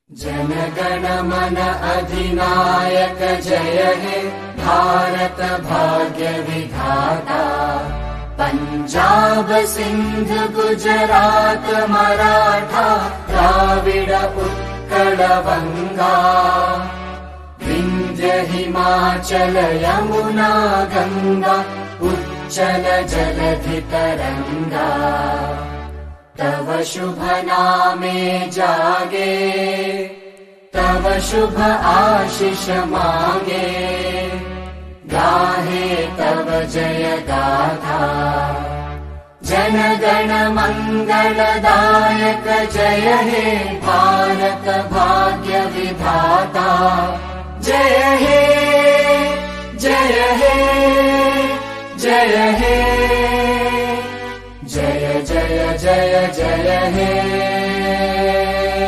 जनगण मन अधिनायक जय हे भारत भाग्य विधाता। पंजाब सिंध गुजरात मराठा द्राविड उत्कल बंगा। विंध्य हिमाचल यमुना गंगा उच्चल जलधि तरंगा। तव शुभ नामे जागे तव शुभ आशीष मांगे। गाहे तव जय गाथा जनगण मंगलदायक जय हे भारत भाग्य विधाता। जय हे जय हे जय हे जय जय जय जय हे।